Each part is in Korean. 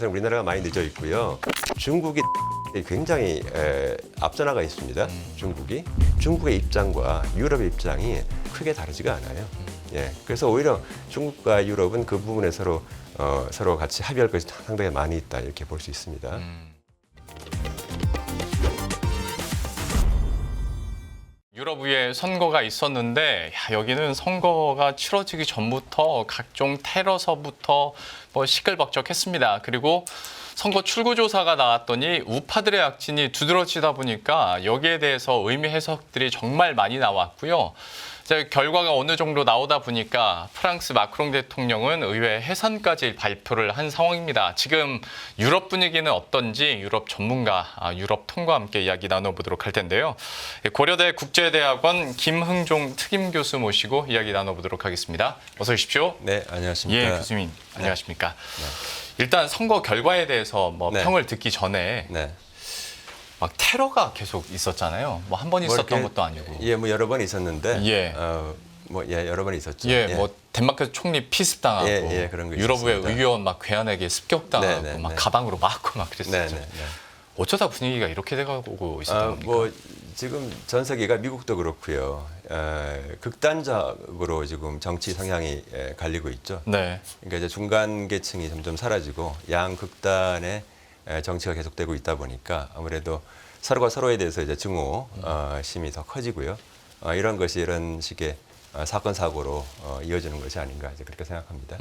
우리나라가 많이 늦어 있고요. 중국이 굉장히 앞서 나가 있습니다. 중국의 입장과 유럽의 입장이 크게 다르지가 않아요. 예, 그래서 오히려 중국과 유럽은 그 부분에 서로 같이 합의할 것이 상당히 많이 있다 이렇게 볼 수 있습니다. 유럽 위에 선거가 있었는데 여기는 선거가 치러지기 전부터 각종 테러서부터 시끌벅적했습니다. 그리고 선거 출구조사가 나왔더니 우파들의 약진이 두드러지다 보니까 여기에 대해서 의미 해석들이 정말 많이 나왔고요. 결과가 어느 정도 나오다 보니까 프랑스 마크롱 대통령은 의회 해산까지 발표를 한 상황입니다. 지금 유럽 분위기는 어떤지 유럽 전문가, 유럽 통과 함께 이야기 나눠보도록 할 텐데요. 고려대 국제대학원 김흥종 특임 교수 모시고 이야기 나눠보도록 하겠습니다. 어서 오십시오. 네, 안녕하십니까. 예, 교수님. 안녕하십니까. 네. 일단 선거 결과에 대해서 네. 평을 듣기 전에 네. 막 테러가 계속 있었잖아요. 한 번 있었던 것도 아니고. 예, 여러 번 있었는데. 예. 여러 번 있었죠. 예, 덴마크 총리 피습당하고 예, 그런 거 유럽의 있었습니다. 의원 괴한에게 습격당하고 네. 가방으로 맞고 그랬었죠. 네. 어쩌다 분위기가 이렇게 돼가고 있었던 겁니까? 지금 전 세계가 미국도 그렇고요. 극단적으로 지금 정치 성향이 갈리고 있죠. 네. 그러니까 이제 중간 계층이 점점 사라지고 양극단의 정치가 계속되고 있다 보니까 아무래도 서로가 서로에 대해서 이제 증오심이 더 커지고요. 이런 식의 사건 사고로 이어지는 것이 아닌가 이제 그렇게 생각합니다.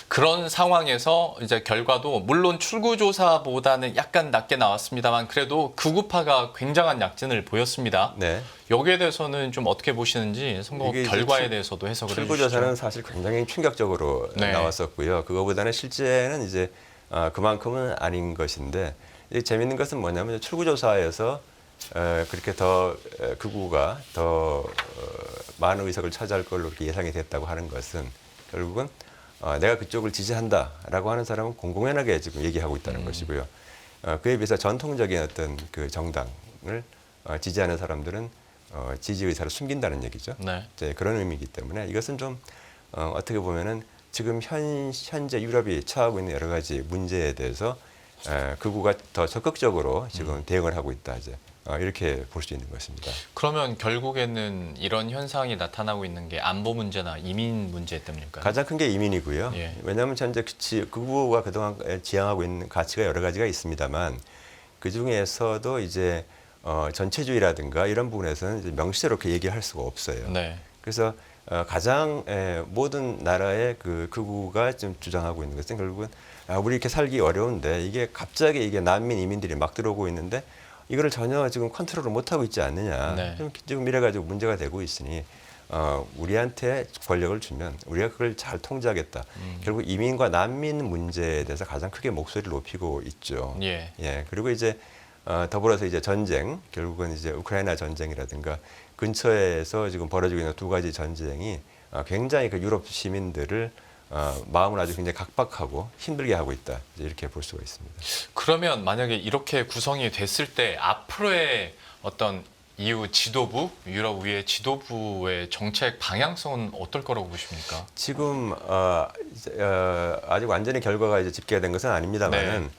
그런 상황에서 이제 결과도 물론 출구조사보다는 약간 낮게 나왔습니다만 그래도 극우파가 굉장한 약진을 보였습니다. 네. 여기에 대해서는 좀 어떻게 보시는지 선거 결과에 대해서도 해석을 해주시죠. 출구조사는 사실 굉장히 충격적으로 나왔었고요. 그거보다는 실제는 이제 그만큼은 아닌 것인데 재미있는 것은 뭐냐면 출구조사에서 그렇게 더 극우가 더 많은 의석을 차지할 걸로 이렇게 예상이 됐다고 하는 것은 결국은 내가 그쪽을 지지한다라고 하는 사람은 공공연하게 지금 얘기하고 있다는 것이고요. 그에 비해서 전통적인 어떤 그 정당을 지지하는 사람들은 지지 의사를 숨긴다는 얘기죠. 네. 이제 그런 의미이기 때문에 이것은 좀 어떻게 보면은 지금 현재 유럽이 처하고 있는 여러 가지 문제에 대해서 극우가 더 적극적으로 지금 대응을 하고 있다 이제 이렇게 볼 수 있는 것입니다. 그러면 결국에는 이런 현상이 나타나고 있는 게 안보 문제나 이민 문제 때문일까요? 가장 큰 게 이민이고요. 예. 왜냐하면 현재 극우가 그동안 지향하고 있는 가치가 여러 가지가 있습니다만 그 중에서도 이제 전체주의라든가 이런 부분에서는 이제 명시적으로 그렇게 얘기할 수가 없어요. 네. 그래서 가장 모든 나라의 그 극우가 지금 주장하고 있는 것은 결국은 우리 이렇게 살기 어려운데 이게 갑자기 난민 이민들이 막 들어오고 있는데 이거를 전혀 지금 컨트롤을 못 하고 있지 않느냐. 네. 지금 이래 가지고 문제가 되고 있으니 우리한테 권력을 주면 우리가 그걸 잘 통제하겠다. 결국 이민과 난민 문제에 대해서 가장 크게 목소리를 높이고 있죠. 예. 예. 그리고 이제 더불어서 이제 전쟁, 결국은 이제 우크라이나 전쟁이라든가 근처에서 지금 벌어지고 있는 두 가지 전쟁이 굉장히 그 유럽 시민들을 마음을 아주 굉장히 각박하고 힘들게 하고 있다. 이렇게 볼 수가 있습니다. 그러면 만약에 이렇게 구성이 됐을 때 앞으로의 어떤 EU 지도부, 유럽 위의 지도부의 정책 방향성은 어떨 거라고 보십니까? 지금 아직 완전히 결과가 이제 집계가 된 것은 아닙니다만은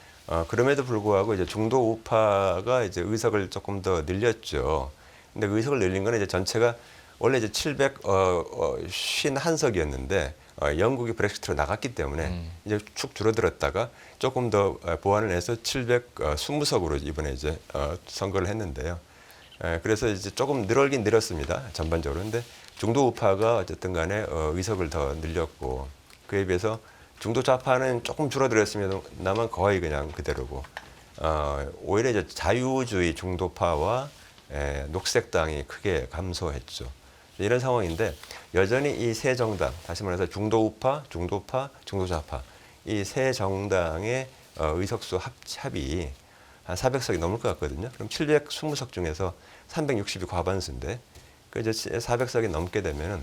그럼에도 불구하고 이제 중도 우파가 이제 의석을 조금 더 늘렸죠. 근데 의석을 늘린 거는 이제 전체가 원래 이제 751석이었는데 영국이 브렉시트로 나갔기 때문에 이제 축 줄어들었다가 조금 더 보완을 해서 720석으로 이번에 이제 선거를 했는데요. 그래서 이제 조금 늘긴 늘었습니다. 전반적으로. 근데 중도 우파가 어쨌든 간에 의석을 더 늘렸고 그에 비해서 중도 좌파는 조금 줄어들었습니다만 거의 그냥 그대로고 오히려 이제 자유주의 중도파와 녹색당이 크게 감소했죠. 이런 상황인데 여전히 이 세 정당, 다시 말해서 중도우파, 중도파, 중도좌파 이 세 정당의 의석수 합이 한 400석이 넘을 것 같거든요. 그럼 720석 중에서 360이 과반수인데 그 이제 400석이 넘게 되면은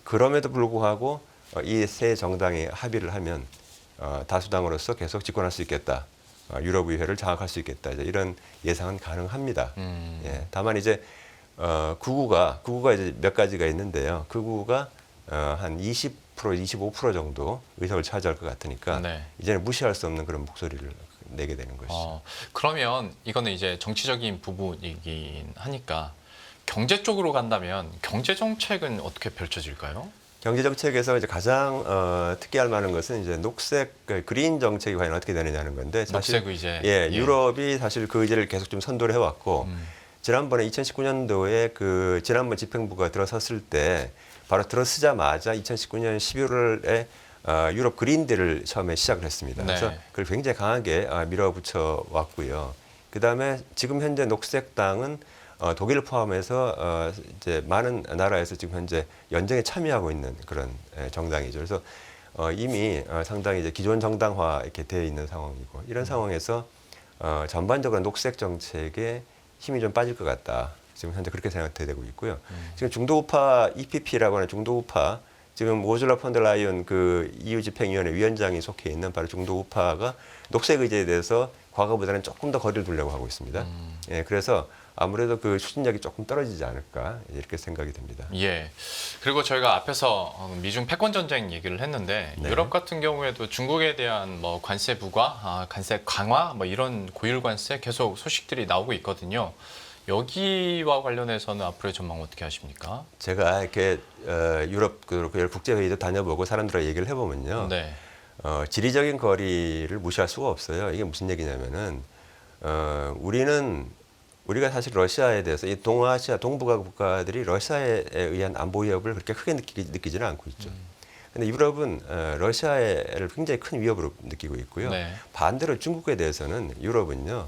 그럼에도 불구하고 이 세 정당이 합의를 하면 다수당으로서 계속 집권할 수 있겠다. 유럽 의회를 장악할 수 있겠다. 이제 이런 예상은 가능합니다. 예, 다만 이제 극우가 이제 몇 가지가 있는데요. 극우가 한 25% 정도 의석을 차지할 것 같으니까 네. 이제는 무시할 수 없는 그런 목소리를 내게 되는 것이죠. 그러면 이거는 이제 정치적인 부분이긴 하니까 경제 쪽으로 간다면 경제 정책은 어떻게 펼쳐질까요? 경제 정책에서 이제 가장 특기할 만한 것은 이제 녹색 그린 정책이 과연 어떻게 되느냐는 건데 사실 녹색 의제. 예, 유럽이 사실 그 의제를 계속 좀 선도를 해왔고 지난번에 2019년도에 그 지난번 집행부가 들어섰을 때 바로 들어서자마자 2019년 11월에 유럽 그린딜을 처음에 시작을 했습니다. 네. 그래서 그걸 굉장히 강하게 밀어붙여 왔고요. 그 다음에 지금 현재 녹색당은 독일을 포함해서 이제 많은 나라에서 지금 현재 연정에 참여하고 있는 그런 정당이죠. 그래서 이미 상당히 이제 기존 정당화 이렇게 되어 있는 상황이고 이런 상황에서 전반적으로 녹색 정책에 힘이 좀 빠질 것 같다. 지금 현재 그렇게 생각되고 있고요. 지금 중도우파 EPP라고 하는 중도우파 지금 우르줄라 폰더라이언 그 EU 집행위원회 위원장이 속해 있는 바로 중도우파가 녹색 의제에 대해서 과거보다는 조금 더 거리를 두려고 하고 있습니다. 예, 그래서 아무래도 그 추진력이 조금 떨어지지 않을까 이렇게 생각이 됩니다. 예. 그리고 저희가 앞에서 미중 패권 전쟁 얘기를 했는데 네. 유럽 같은 경우에도 중국에 대한 뭐 관세 부과, 관세 강화 뭐 이런 고율 관세 계속 소식들이 나오고 있거든요. 여기와 관련해서는 앞으로의 전망 어떻게 하십니까? 제가 이렇게 유럽 그렇고 국제회의도 다녀보고 사람들하고 얘기를 해보면요. 네. 지리적인 거리를 무시할 수가 없어요. 이게 무슨 얘기냐면은 우리가 사실 러시아에 대해서 이 동아시아 동북아 국가들이 러시아에 의한 안보 위협을 그렇게 크게 느끼지는 않고 있죠. 근데 유럽은 러시아를 굉장히 큰 위협으로 느끼고 있고요. 네. 반대로 중국에 대해서는 유럽은요,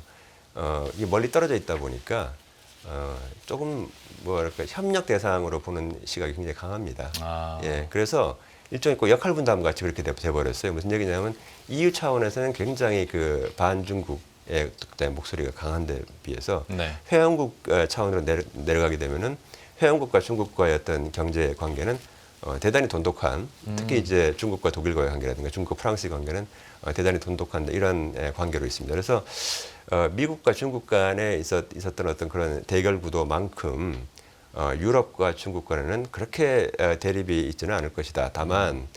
이게 멀리 떨어져 있다 보니까 조금 뭐랄까 협력 대상으로 보는 시각이 굉장히 강합니다. 아. 예, 그래서 일종의 그 역할 분담 같이 그렇게 돼버렸어요. 무슨 얘기냐면 EU 차원에서는 굉장히 그 반중국의 목소리가 강한데 비해서 네. 회원국 차원으로 내려가게 되면은 회원국과 중국과의 어떤 경제 관계는 대단히 돈독한 특히 이제 중국과 독일과의 관계라든가 중국과 프랑스의 관계는 대단히 돈독한 이런 관계로 있습니다. 그래서 미국과 중국 간에 있었던 어떤 그런 대결 구도만큼 유럽과 중국 간에는 그렇게 대립이 있지는 않을 것이다. 다만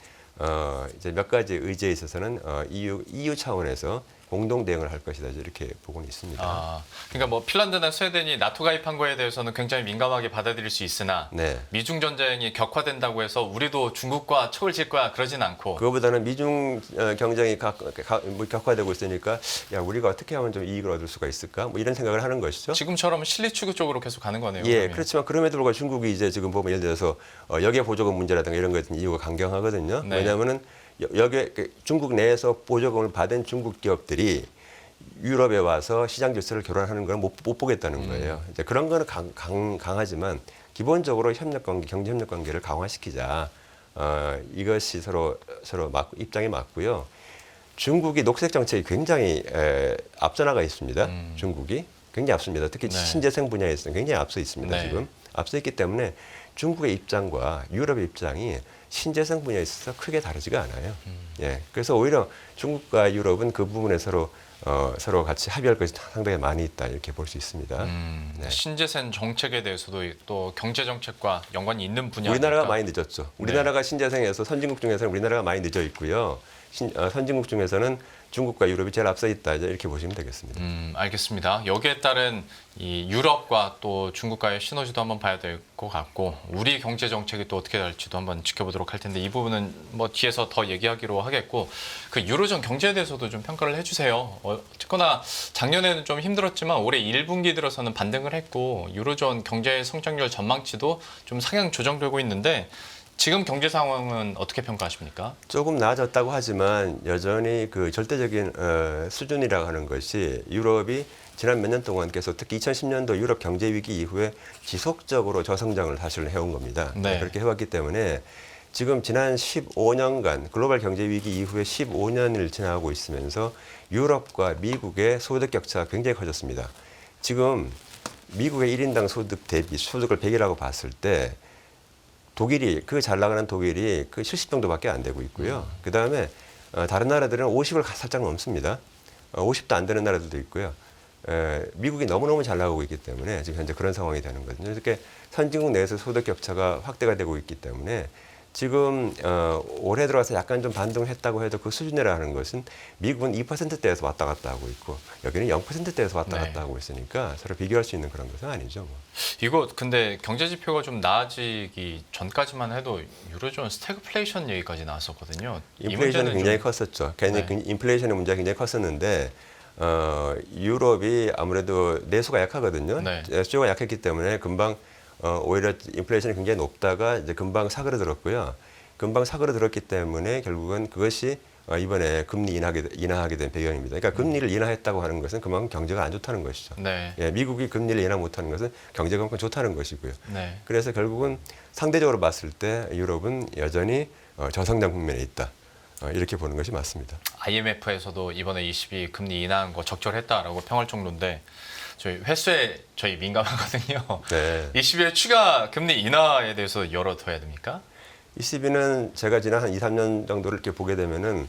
이제 몇 가지 의제에 있어서는 EU 차원에서 공동 대응을 할 것이다. 이렇게 보고는 있습니다. 아, 그러니까 뭐 핀란드나 스웨덴이 나토 가입한 거에 대해서는 굉장히 민감하게 받아들일 수 있으나 네. 미중 전쟁이 격화된다고 해서 우리도 중국과 척을 질 거야 그러진 않고. 그거보다는 미중 경쟁이 격화되고 있으니까 야 우리가 어떻게 하면 좀 이익을 얻을 수가 있을까? 뭐 이런 생각을 하는 것이죠. 지금처럼 실리 추구 쪽으로 계속 가는 거네요. 예, 그러면. 그렇지만 그럼에도 불구하고 중국이 이제 지금 보면 예를 들어서 역외 보조금 문제라든가 이런 것은 이유가 강경하거든요. 네. 왜냐하면은 역외 중국 내에서 보조금을 받은 중국 기업들이 유럽에 와서 시장 질서를 교란하는 걸 못 보겠다는 거예요. 이제 그런 거는 강하지만 기본적으로 협력 관계, 경제 협력 관계를 강화시키자. 이것이 서로 입장이 맞고요. 중국이 녹색 정책이 굉장히 앞서 나가 있습니다. 중국이 굉장히 앞섭니다. 특히 네. 신재생 분야에서는 굉장히 앞서 있습니다. 네. 지금 앞서 있기 때문에 중국의 입장과 유럽의 입장이 신재생 분야에 있어서 크게 다르지가 않아요. 예, 그래서 오히려 중국과 유럽은 그 부분에 서로 같이 합의할 것이 상당히 많이 있다 이렇게 볼 수 있습니다. 네. 신재생 정책에 대해서도 또 경제 정책과 연관이 있는 분야니까. 우리나라가 많이 늦었죠. 우리나라가 신재생에서 선진국 중에서는 우리나라가 많이 늦어 있고요. 선진국 중에서는 중국과 유럽이 제일 앞서 있다 이렇게 보시면 되겠습니다. 알겠습니다. 여기에 따른 이 유럽과 또 중국과의 시너지도 한번 봐야 될 것 같고 우리 경제 정책이 또 어떻게 될지도 한번 지켜보도록 할 텐데 이 부분은 뭐 뒤에서 더 얘기하기로 하겠고 그 유로존 경제에 대해서도 좀 평가를 해주세요. 어쨌거나 작년에는 좀 힘들었지만 올해 1분기 들어서는 반등을 했고 유로존 경제 성장률 전망치도 좀 상향 조정되고 있는데 지금 경제 상황은 어떻게 평가하십니까? 조금 나아졌다고 하지만 여전히 그 절대적인 수준이라고 하는 것이 유럽이 지난 몇 년 동안 계속 특히 2010년도 유럽 경제 위기 이후에 지속적으로 저성장을 사실 해온 겁니다. 네. 그렇게 해왔기 때문에 지금 지난 15년간 글로벌 경제 위기 이후에 15년을 지나고 있으면서 유럽과 미국의 소득 격차가 굉장히 커졌습니다. 지금 미국의 1인당 소득 대비 소득을 100이라고 봤을 때 독일이 그 잘 나가는 독일이 그 70 정도밖에 안 되고 있고요. 그 다음에 다른 나라들은 50을 살짝 넘습니다. 50도 안 되는 나라들도 있고요. 미국이 너무너무 잘 나가고 있기 때문에 지금 현재 그런 상황이 되는 거거든요. 이렇게 선진국 내에서 소득 격차가 확대가 되고 있기 때문에 지금 올해 들어와서 약간 좀 반등을 했다고 해도 그 수준이라는 것은 미국은 2%대에서 왔다 갔다 하고 있고 여기는 0%대에서 왔다 네. 갔다 하고 있으니까 서로 비교할 수 있는 그런 것은 아니죠. 뭐. 이거 근데 경제 지표가 좀 나아지기 전까지만 해도 유로존 스태그플레이션 얘기까지 나왔었거든요. 이 인플레이션이 문제는 굉장히 좀- 컸었죠. 네. 인플레이션의 문제가 굉장히 컸었는데 유럽이 아무래도 내수가 약하거든요. 네. 수요가 약했기 때문에 금방 오히려 인플레이션이 굉장히 높다가 이제 금방 사그러들었고요. 금방 사그러들었기 때문에 결국은 그것이 이번에 금리 인하하게 된 배경입니다. 그러니까 금리를 인하했다고 하는 것은 그만큼 경제가 안 좋다는 것이죠. 네. 예, 미국이 금리를 인하 못하는 것은 경제가 그만큼 좋다는 것이고요. 네. 그래서 결국은 상대적으로 봤을 때 유럽은 여전히 저성장 국면에 있다. 이렇게 보는 것이 맞습니다. IMF에서도 이번에 22 금리 인하한 거 적절했다라고 평할 정도인데 저희 회수에 저희 민감하거든요. 네. 22의 추가 금리 인하에 대해서 열어둬야 됩니까? ECB는 제가 지난 한 2, 3년 정도를 이렇게 보게 되면은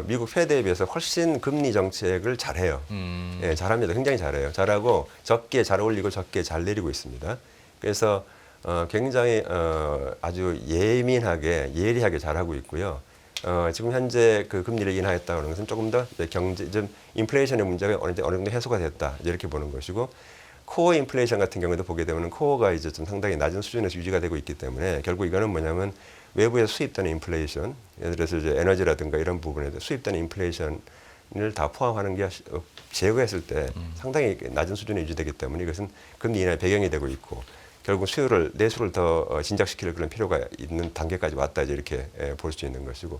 미국 페드에 비해서 훨씬 금리 정책을 잘해요. 예, 잘합니다. 굉장히 잘해요. 잘하고 적게 잘 올리고 적게 잘 내리고 있습니다. 그래서 굉장히 아주 예리하게 잘하고 있고요. 지금 현재 그 금리를 인하했다는 것은 조금 더 경제, 좀 인플레이션의 문제가 어느 정도 해소가 됐다 이렇게 보는 것이고 코어 인플레이션 같은 경우도 보게 되면 코어가 이제 좀 상당히 낮은 수준에서 유지가 되고 있기 때문에 결국 이거는 뭐냐면 외부에서 수입되는 인플레이션, 예를 들어서 이제 에너지라든가 이런 부분에 수입되는 인플레이션을 다 포함하는 게 제거했을 때 상당히 낮은 수준에 유지되기 때문에 이것은 금리 인하의 배경이 되고 있고 결국 내수를 더 진작시킬 그런 필요가 있는 단계까지 왔다 이렇게 볼 수 있는 것이고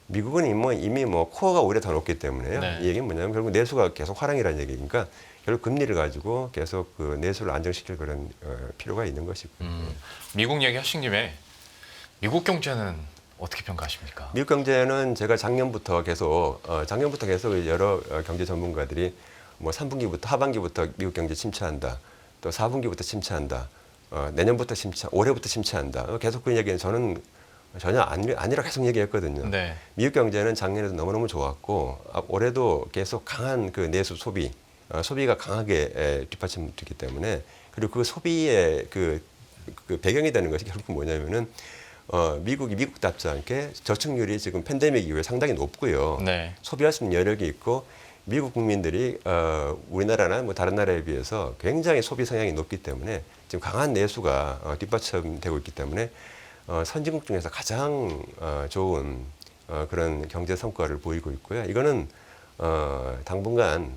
미국은 이미 코어가 오히려 더 높기 때문에요. 네. 이 얘기는 뭐냐면 결국 내수가 계속 화랑이라는 얘기니까 결국 금리를 가지고 계속 그 내수를 안정시킬 그런 필요가 있는 것이고요. 미국 얘기 하신 김에 미국 경제는 어떻게 평가하십니까? 미국 경제는 제가 작년부터 계속 여러 경제 전문가들이 뭐 3분기부터 하반기부터 미국 경제 침체한다. 또 4분기부터 침체한다. 내년부터 올해부터 침체한다. 계속 그 얘기는 저는 전혀 아니라 계속 얘기했거든요. 네. 미국 경제는 작년에도 너무너무 좋았고 올해도 계속 강한 그 내수 소비가 강하게 뒷받침되기 때문에 그리고 그 소비의 그 배경이 되는 것이 결국 뭐냐면은 미국이 미국답지 않게 저축률이 지금 팬데믹 이후에 상당히 높고요. 네. 소비할 수 있는 여력이 있고 미국 국민들이 우리나라나 뭐 다른 나라에 비해서 굉장히 소비 성향이 높기 때문에 지금 강한 내수가 뒷받침되고 있기 때문에 선진국 중에서 가장 좋은 그런 경제 성과를 보이고 있고요. 이거는 당분간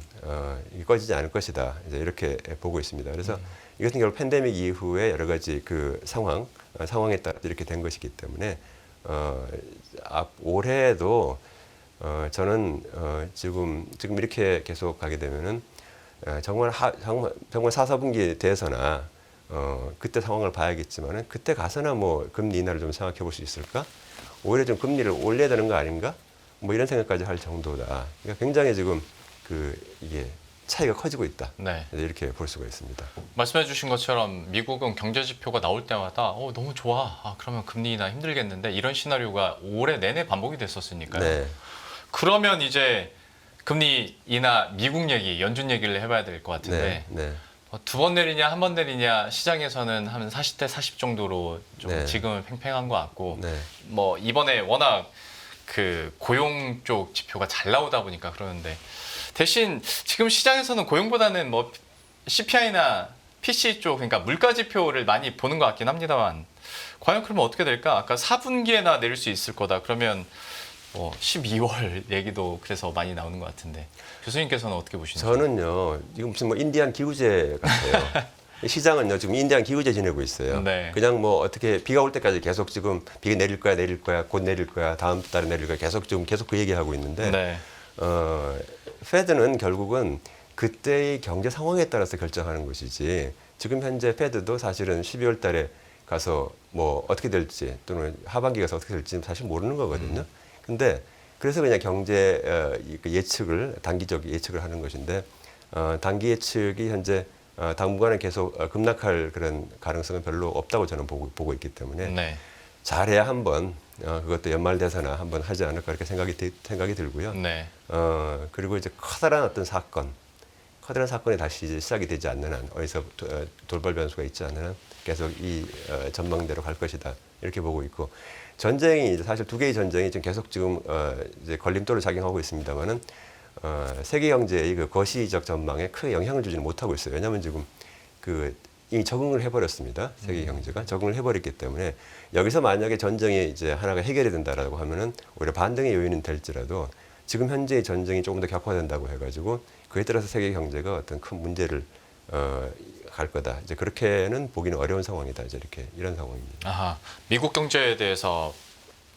이게 꺼지지 않을 것이다. 이제 이렇게 보고 있습니다. 그래서 이것은 결국 팬데믹 이후에 여러 가지 그 상황에 따라 이렇게 된 것이기 때문에 올해도 저는 지금 이렇게 계속 가게 되면은 정말 4, 4분기 돼서나 그때 상황을 봐야겠지만은 그때 가서나 뭐 금리 인하를 좀 생각해 볼 수 있을까? 오히려 좀 금리를 올려야 되는 거 아닌가? 뭐 이런 생각까지 할 정도다. 그러니까 굉장히 지금 이게 차이가 커지고 있다. 네. 이렇게 볼 수가 있습니다. 말씀해 주신 것처럼 미국은 경제 지표가 나올 때마다 너무 좋아. 그러면 금리 인하 힘들겠는데 이런 시나리오가 올해 내내 반복이 됐었으니까요. 네. 그러면 이제 금리 인하 미국 얘기, 연준 얘기를 해봐야 될 것 같은데 네. 두 번 내리냐, 한 번 내리냐 시장에서는 한 40대 40 정도로 좀 네. 지금은 팽팽한 것 같고 네. 뭐 이번에 워낙 그 고용 쪽 지표가 잘 나오다 보니까 그러는데 대신 지금 시장에서는 고용보다는 뭐 CPI나 PC 쪽 그러니까 물가 지표를 많이 보는 것 같긴 합니다만 과연 그러면 어떻게 될까? 아까 4분기에나 내릴 수 있을 거다. 그러면 12월 얘기도 그래서 많이 나오는 것 같은데 교수님께서는 어떻게 보시나요? 저는요 지금 무슨 뭐 인디안 기구제 같아요. 시장은요 지금 인디안 기구제 지내고 있어요. 네. 그냥 뭐 어떻게 비가 올 때까지 계속 지금 비가 내릴 거야, 곧 내릴 거야, 다음 달에 내릴 거야 계속 그 얘기하고 있는데 네. 페드는 결국은 그때의 경제 상황에 따라서 결정하는 것이지 지금 현재 페드도 사실은 12월 달에 가서 뭐 어떻게 될지 또는 하반기 가서 어떻게 될지 사실 모르는 거거든요. 근데 그래서 그냥 경제 단기적 예측을 하는 것인데 단기 예측이 현재 당분간은 계속 급락할 그런 가능성은 별로 없다고 저는 보고 있기 때문에 네. 잘해야 한번 그것도 연말 대사나 한번 하지 않을까 이렇게 생각이 들고요. 네. 그리고 이제 커다란 어떤 사건 커다란 사건이 다시 이제 시작이 되지 않는 한, 어디서 돌발 변수가 있지 않는 한 계속 이 전망대로 갈 것이다 이렇게 보고 있고, 전쟁이 이제 사실 두 개의 전쟁이 지금 계속 지금 이제 걸림돌을 작용하고 있습니다만은 세계 경제의 그 거시적 전망에 크게 영향을 주지는 못하고 있어요. 왜냐하면 지금 이미 적응을 해버렸습니다. 세계 경제가 적응을 해버렸기 때문에 여기서 만약에 전쟁이 이제 하나가 해결이 된다라고 하면은 오히려 반등의 요인은 될지라도 지금 현재의 전쟁이 조금 더 격화된다고 해가지고 그에 따라서 세계 경제가 어떤 큰 문제를 갈 거다. 이제 그렇게는 보기는 어려운 상황이다. 이제 이렇게 이런 상황입니다. 아하, 미국 경제에 대해서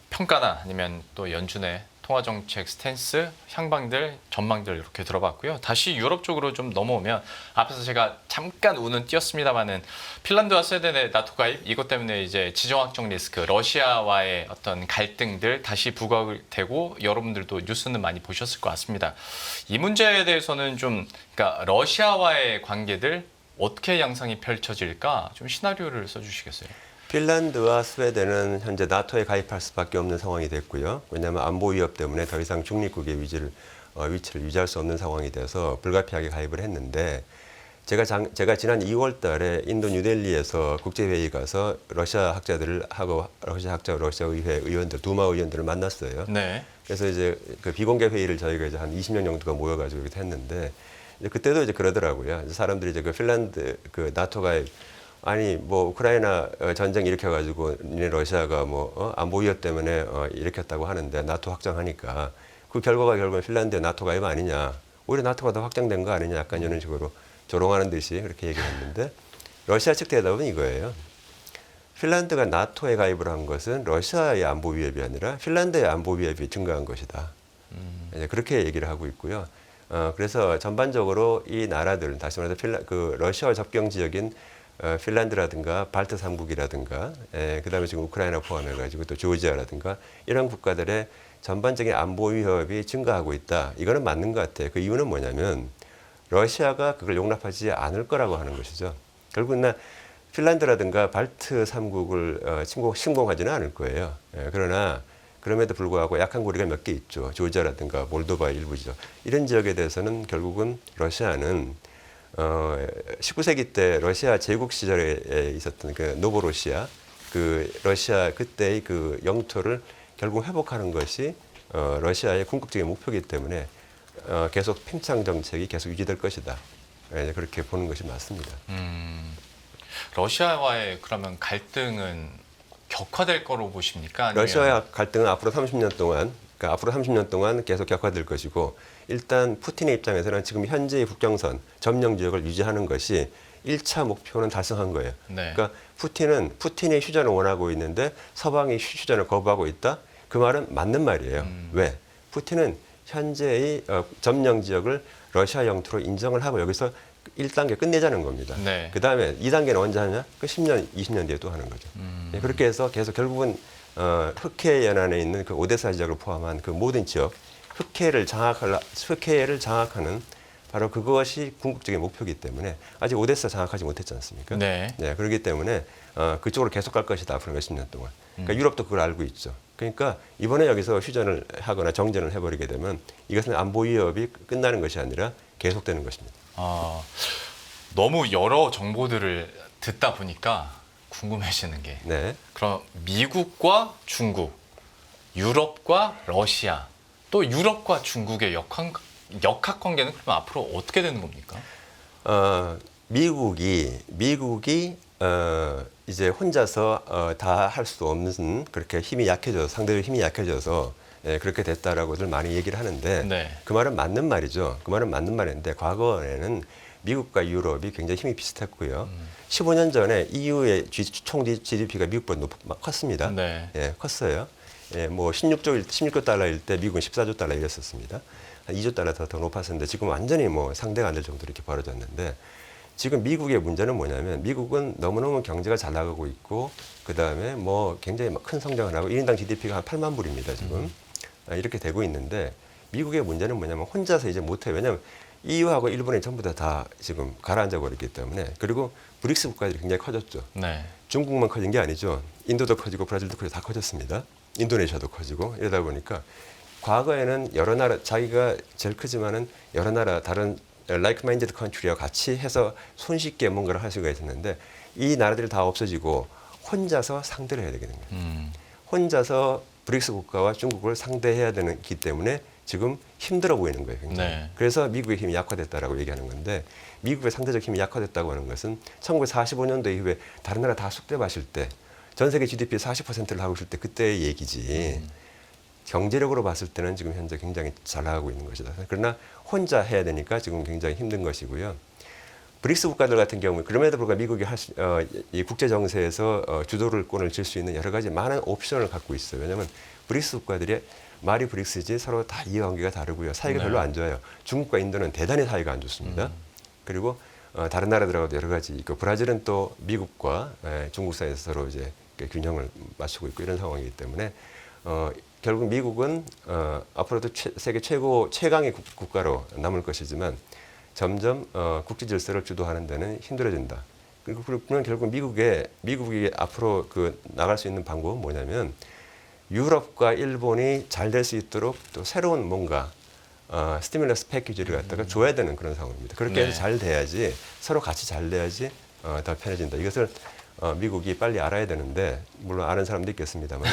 평가나 아니면 또 연준의 통화 정책 스탠스, 향방들, 전망들 이렇게 들어봤고요. 다시 유럽 쪽으로 좀 넘어오면 앞에서 제가 잠깐 우는 띄었습니다만은 핀란드와 스웨덴의 나토 가입 이것 때문에 이제 지정학적 리스크, 러시아와의 어떤 갈등들 다시 부각되고 여러분들도 뉴스는 많이 보셨을 것 같습니다. 이 문제에 대해서는 좀 그러니까 러시아와의 관계들 어떻게 양상이 펼쳐질까 좀 시나리오를 써주시겠어요? 핀란드와 스웨덴은 현재 나토에 가입할 수밖에 없는 상황이 됐고요. 왜냐하면 안보 위협 때문에 더 이상 중립국의 위치를 유지할 수 없는 상황이 돼서 불가피하게 가입을 했는데, 제가 지난 2월 달에 인도 뉴델리에서 국제회의 가서 러시아 학자들을 하고 러시아 의회 의원들, 두마 의원들을 만났어요. 네. 그래서 이제 그 비공개 회의를 저희가 이제 한 20명 정도가 모여가지고 이렇게 했는데, 이제 그때도 이제 그러더라고요. 이제 사람들이 이제 그 핀란드 그 나토 가입 아니 뭐 우크라이나 전쟁 일으켜가지고 러시아가 뭐 안보 위협 때문에 일으켰다고 하는데 나토 확장하니까 그 결과가 결국은 핀란드의 나토 가입 아니냐, 오히려 나토가 더 확장된 거 아니냐, 약간 이런 식으로 조롱하는 듯이 그렇게 얘기를 했는데, 러시아 측 대답은 이거예요. 핀란드가 나토에 가입을 한 것은 러시아의 안보 위협이 아니라 핀란드의 안보 위협이 증가한 것이다. 이제 그렇게 얘기를 하고 있고요. 그래서 전반적으로 이 나라들, 다시 말해서 러시아와 접경 지역인 핀란드라든가 발트 3국이라든가 그다음에 지금 우크라이나 포함해가지고 또 조지아라든가 이런 국가들의 전반적인 안보 위협이 증가하고 있다. 이거는 맞는 것 같아요. 그 이유는 뭐냐면 러시아가 그걸 용납하지 않을 거라고 하는 것이죠. 결국은 핀란드라든가 발트 3국을 침공하지는 않을 거예요. 그러나 그럼에도 불구하고 약한 고리가 몇 개 있죠. 조지아라든가 몰도바 일부죠. 이런 지역에 대해서는 결국은 러시아는 19세기 때 러시아 제국 시절에 있었던 그 노보로시아, 그 러시아 그때의 그 영토를 결국 회복하는 것이 러시아의 궁극적인 목표이기 때문에 계속 팽창 정책이 계속 유지될 것이다. 그렇게 보는 것이 맞습니다. 러시아와의 그러면 갈등은 격화될 거로 보십니까? 아니면... 러시아의 갈등은 앞으로 30년 동안, 그러니까 앞으로 30년 동안 계속 격화될 것이고, 일단 푸틴의 입장에서는 지금 현재의 국경선, 점령 지역을 유지하는 것이 1차 목표는 달성한 거예요. 네. 그러니까 푸틴의 휴전을 원하고 있는데 서방이 휴전을 거부하고 있다? 그 말은 맞는 말이에요. 왜? 푸틴은 현재의 점령 지역을 러시아 영토로 인정을 하고 여기서 1단계 끝내자는 겁니다. 네. 그 다음에 2단계는 언제 하냐? 그 10년, 20년 뒤에 또 하는 거죠. 그렇게 해서 계속 결국은 흑해 연안에 있는 그 오데사 지역을 포함한 그 모든 지역, 흑해를 장악하는 바로 그것이 궁극적인 목표이기 때문에 아직 오데사 장악하지 못했지 않습니까? 네. 그렇기 때문에 그쪽으로 계속 갈 것이다. 앞으로 몇십 년 동안. 그러니까 유럽도 그걸 알고 있죠. 그러니까 이번에 여기서 휴전을 하거나 정전을 해버리게 되면 이것은 안보 위협이 끝나는 것이 아니라 계속되는 것입니다. 너무 여러 정보들을 듣다 보니까 궁금해지는 게 네. 그럼 미국과 중국, 유럽과 러시아, 또 유럽과 중국의 역학 관계는 그러면 앞으로 어떻게 되는 겁니까? 미국이 이제 혼자서 다 할 수 없는 그렇게 상대적으로 힘이 약해져서 그렇게 됐다라고들 많이 얘기를 하는데 네. 그 말은 맞는 말이죠. 그 말은 맞는 말인데 과거에는 미국과 유럽이 굉장히 힘이 비슷했고요. 15년 전에 EU의 총 GDP가 미국보다 컸습니다. 네. 컸어요. 뭐 16조 달러일 때 미국은 14조 달러 이랬었습니다. 한 2조 달러 더 높았었는데 지금 완전히 뭐 상대가 안 될 정도로 이렇게 벌어졌는데, 지금 미국의 문제는 뭐냐면 미국은 너무너무 경제가 잘 나가고 있고 그다음에 뭐 굉장히 큰 성장을 하고 1인당 GDP가 한 8만 불입니다. 지금. 이렇게 되고 있는데 미국의 문제는 뭐냐면 혼자서 이제 못해요. 왜냐하면 EU하고 일본이 전부 다 지금 가라앉아 버렸기 때문에. 그리고 브릭스 국가들이 굉장히 커졌죠. 네. 중국만 커진 게 아니죠. 인도도 커지고 브라질도 커지고 다 커졌습니다. 인도네시아도 커지고 이러다 보니까 과거에는 여러 나라, 자기가 제일 크지만은 여러 나라 다른 like minded country와 같이 해서 손쉽게 뭔가를 할 수가 있었는데 이 나라들이 다 없어지고 혼자서 상대를 해야 되게 된 거예요. 혼자서 브릭스 국가와 중국을 상대해야 되기 때문에 지금 힘들어 보이는 거예요. 굉장히. 네. 그래서 미국의 힘이 약화됐다라고 얘기하는 건데 미국의 상대적 힘이 약화됐다고 하는 것은 1945년도 이후에 다른 나라 다 쑥대 마실 때 전 세계 GDP 40%를 하고 있을 때 그때의 얘기지. 경제력으로 봤을 때는 지금 현재 굉장히 잘 나가고 있는 것이다. 그러나 혼자 해야 되니까 지금 굉장히 힘든 것이고요. 브릭스 국가들 같은 경우에 그럼에도 불구하고 미국이 이 국제 정세에서 주도권을 쥘 수 있는 여러 가지 많은 옵션을 갖고 있어요. 왜냐하면 브릭스 국가들이 말이 브릭스지 서로 다 이해관계가 다르고요. 사이가 별로 안 좋아요. 중국과 인도는 대단히 사이가 안 좋습니다. 그리고 다른 나라들하고도 여러 가지 있고 브라질은 또 미국과 중국 사이에서 서로 이제 균형을 맞추고 있고 이런 상황이기 때문에 결국 미국은 앞으로도 세계 최강의 국가로 남을 것이지만 점점 국제 질서를 주도하는 데는 힘들어진다. 그리고 그러면 결국 미국이 앞으로 나갈 수 있는 방법은 뭐냐면 유럽과 일본이 잘 될 수 있도록 또 새로운 뭔가 스티뮬러스 패키지를 갖다가 줘야 되는 그런 상황입니다. 그렇게 해서 잘 돼야지 서로 같이 잘 돼야지 더 편해진다. 이것을 미국이 빨리 알아야 되는데 물론 아는 사람도 있겠습니다만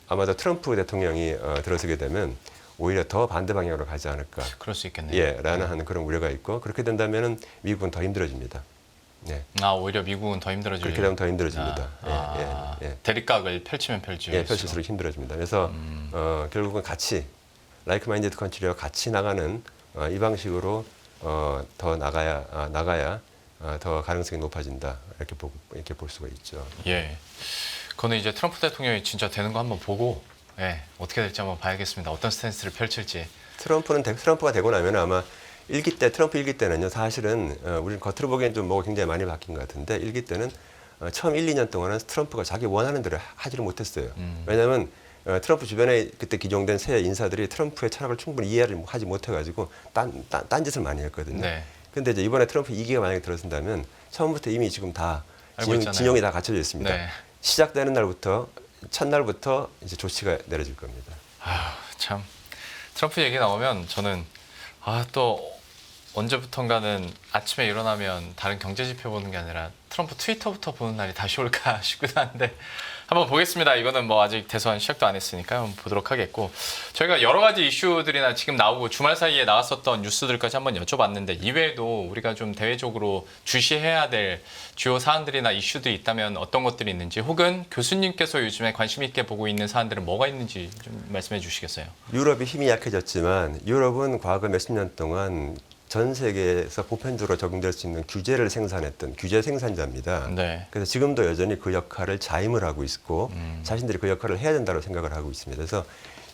아마도 트럼프 대통령이 들어서게 되면 오히려 더 반대 방향으로 가지 않을까. 그럴 수 있겠네요. 예, 라는 하는 그런 우려가 있고 그렇게 된다면은 미국은 더 힘들어집니다. 네. 오히려 미국은 더 힘들어지죠. 그렇게 되면 더 힘들어집니다. 대립각을 펼치면 펼칠수록. 예, 펼칠수록 힘들어집니다. 그래서 결국은 같이 like minded country와 같이 나가는 이 방식으로 더 나가야 더 가능성이 높아진다. 이렇게 볼 수가 있죠. 예. 그거는 이제 트럼프 대통령이 진짜 되는 거 한번 보고 어떻게 될지 한번 봐야겠습니다. 어떤 스탠스를 펼칠지. 트럼프가 되고 나면 아마 트럼프 일기 때는요, 사실은 우리는 겉으로 보기엔 좀 뭐가 굉장히 많이 바뀐 것 같은데 일기 때는 처음 1, 2년 동안은 트럼프가 자기 원하는 대로 하지를 못했어요. 왜냐하면 트럼프 주변에 그때 기종된 새 인사들이 트럼프의 철학을 충분히 이해를 하지 못해가지고 딴짓을 많이 했거든요. 네. 근데 이제 이번에 트럼프 2기가 만약에 들어선다면 처음부터 이미 지금 다 진영이 다 갖춰져 있습니다. 네. 시작되는 첫날부터 이제 조치가 내려질 겁니다. 참 트럼프 얘기 나오면 저는 또 언제부턴가는 아침에 일어나면 다른 경제 지표 보는 게 아니라 트럼프 트위터부터 보는 날이 다시 올까 싶기도 한데 한번 보겠습니다. 이거는 뭐 아직 대선 시작도 안 했으니까 한번 보도록 하겠고 저희가 여러 가지 이슈들이나 지금 나오고 주말 사이에 나왔었던 뉴스들까지 한번 여쭤봤는데 이외에도 우리가 좀 대외적으로 주시해야 될 주요 사안들이나 이슈들이 있다면 어떤 것들이 있는지 혹은 교수님께서 요즘에 관심 있게 보고 있는 사안들은 뭐가 있는지 좀 말씀해 주시겠어요? 유럽이 힘이 약해졌지만 유럽은 과거 몇십 년 동안 전 세계에서 보편적으로 적용될 수 있는 규제를 생산했던 규제 생산자입니다. 네. 그래서 지금도 여전히 그 역할을 자임을 하고 있고 자신들이 그 역할을 해야 된다고 생각을 하고 있습니다. 그래서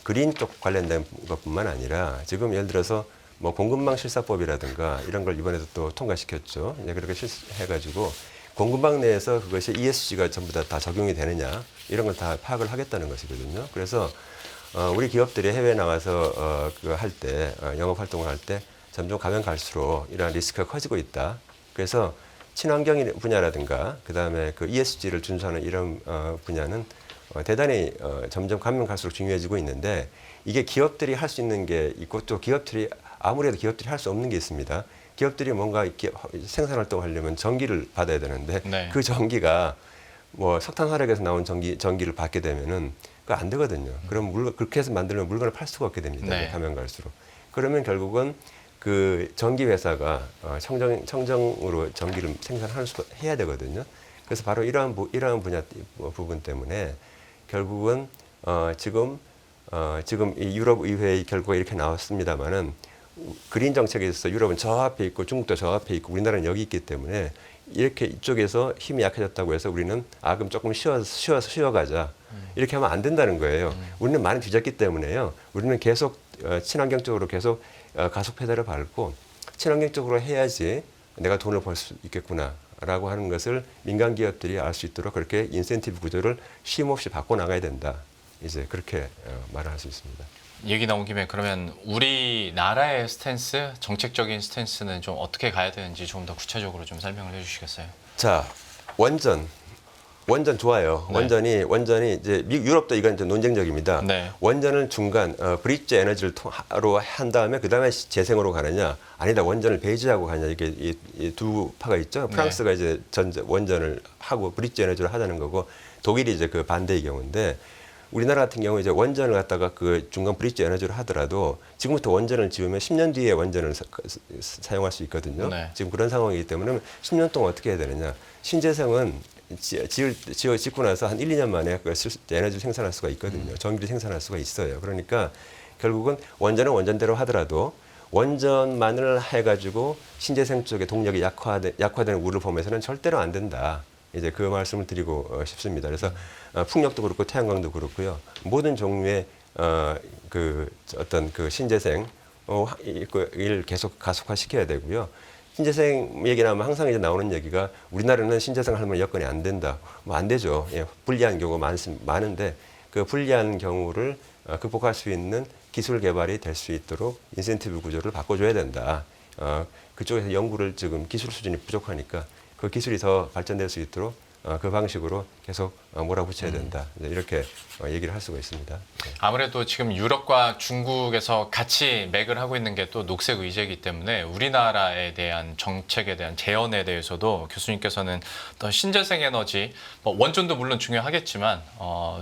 그린 쪽 관련된 것뿐만 아니라 지금 예를 들어서 뭐 공급망 실사법이라든가 이런 걸 이번에도 또 통과시켰죠. 이제 그렇게 실시해가지고 공급망 내에서 그것이 ESG가 전부 다 적용이 되느냐 이런 걸 다 파악을 하겠다는 것이거든요. 그래서 우리 기업들이 해외에 나와서 영업 활동을 할 때 점점 가면 갈수록 이러한 리스크가 커지고 있다. 그래서 친환경 분야라든가 그다음에 그 ESG를 준수하는 이런 분야는 대단히 점점 가면 갈수록 중요해지고 있는데 이게 기업들이 할 수 있는 게 있고 또 아무래도 기업들이 할 수 없는 게 있습니다. 기업들이 뭔가 이렇게 생산 활동을 하려면 전기를 받아야 되는데 그 전기가 뭐 석탄 화력에서 나온 전기를 받게 되면은 그거 안 되거든요. 그럼 그렇게 해서 만들면 물건을 팔 수가 없게 됩니다. 가면 갈수록. 그러면 결국은 그 전기 회사가 청정으로 전기를 해야 되거든요. 그래서 바로 이러한 부분 때문에 결국은 지금 이 유럽 의회의 결과가 이렇게 나왔습니다만은 그린 정책에 있어서 유럽은 저 앞에 있고 중국도 저 앞에 있고 우리나라는 여기 있기 때문에 이렇게 이쪽에서 힘이 약해졌다고 해서 우리는 그럼 조금 쉬어가자 이렇게 하면 안 된다는 거예요. 우리는 많이 뒤졌기 때문에요. 우리는 계속 친환경 쪽으로 계속 가속 페달을 밟고 친환경 쪽으로 해야지 내가 돈을 벌 수 있겠구나라고 하는 것을 민간 기업들이 알 수 있도록 그렇게 인센티브 구조를 쉼없이 바꿔 나가야 된다. 이제 그렇게 말을 할 수 있습니다. 얘기 나온 김에 그러면 우리나라의 스탠스, 정책적인 스탠스는 좀 어떻게 가야 되는지 좀 더 구체적으로 좀 설명을 해주시겠어요? 자, 원전 원전 좋아요. 네. 원전이 이제 유럽도 이건 좀 논쟁적입니다. 네. 원전을 중간 브릿지 에너지를 통로 한 다음에 그 다음에 재생으로 가느냐, 아니다 원전을 배제하고 가느냐, 이게 이 두 파가 있죠. 프랑스가 이제 원전을 하고 브릿지 에너지를 하자는 거고, 독일이 이제 그 반대의 경우인데, 우리나라 같은 경우 이제 원전을 갖다가 그 중간 브릿지 에너지를 하더라도 지금부터 원전을 지으면 10년 뒤에 원전을 사용할 수 있거든요. 네. 지금 그런 상황이기 때문에 10년 동안 어떻게 해야 되느냐. 신재생은 짓고 나서 한 1, 2년 만에 그 에너지를 생산할 수가 있거든요. 전기를 생산할 수가 있어요. 그러니까 결국은 원전은 원전대로 하더라도 원전만을 해가지고 신재생 쪽의 동력이 약화되는 우를 보면서는 절대로 안 된다. 이제 그 말씀을 드리고 싶습니다. 그래서 풍력도 그렇고 태양광도 그렇고요. 모든 종류의 그 어떤 그 신재생 일 계속 가속화시켜야 되고요. 신재생 얘기 나오면 항상 이제 나오는 얘기가 우리나라는 신재생 하면 여건이 안 된다. 뭐 안 되죠. 예, 불리한 경우가 많은데 그 불리한 경우를 극복할 수 있는 기술 개발이 될 수 있도록 인센티브 구조를 바꿔줘야 된다. 그쪽에서 연구를 지금 기술 수준이 부족하니까 그 기술이 더 발전될 수 있도록 그 방식으로 계속 몰아붙여야 된다. 이렇게 얘기를 할 수가 있습니다. 네. 아무래도 지금 유럽과 중국에서 같이 맥을 하고 있는 게 또 녹색 의제이기 때문에 우리나라에 대한 정책에 대한 제언에 대해서도 교수님께서는 더 신재생 에너지, 뭐 원전도 물론 중요하겠지만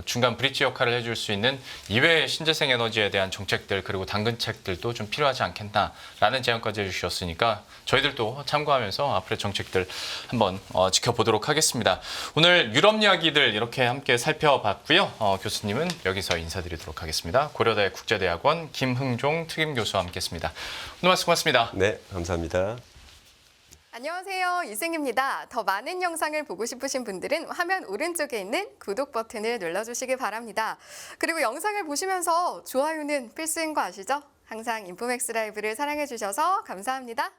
중간 브릿지 역할을 해줄 수 있는 이외의 신재생 에너지에 대한 정책들 그리고 당근책들도 좀 필요하지 않겠나라는 제안까지 해주셨으니까 저희들도 참고하면서 앞으로의 정책들 한번 지켜보도록 하겠습니다. 오늘 유럽 이야기들 이렇게 함께 살펴봤고요. 교수님은 여기서 인사드리도록 하겠습니다. 고려대 국제대학원 김흥종 특임교수와 함께했습니다. 오늘 말씀 고맙습니다. 네, 감사합니다. 안녕하세요. 이승입니다. 더 많은 영상을 보고 싶으신 분들은 화면 오른쪽에 있는 구독 버튼을 눌러주시기 바랍니다. 그리고 영상을 보시면서 좋아요는 필수인 거 아시죠? 항상 인포맥스 라이브를 사랑해 주셔서 감사합니다.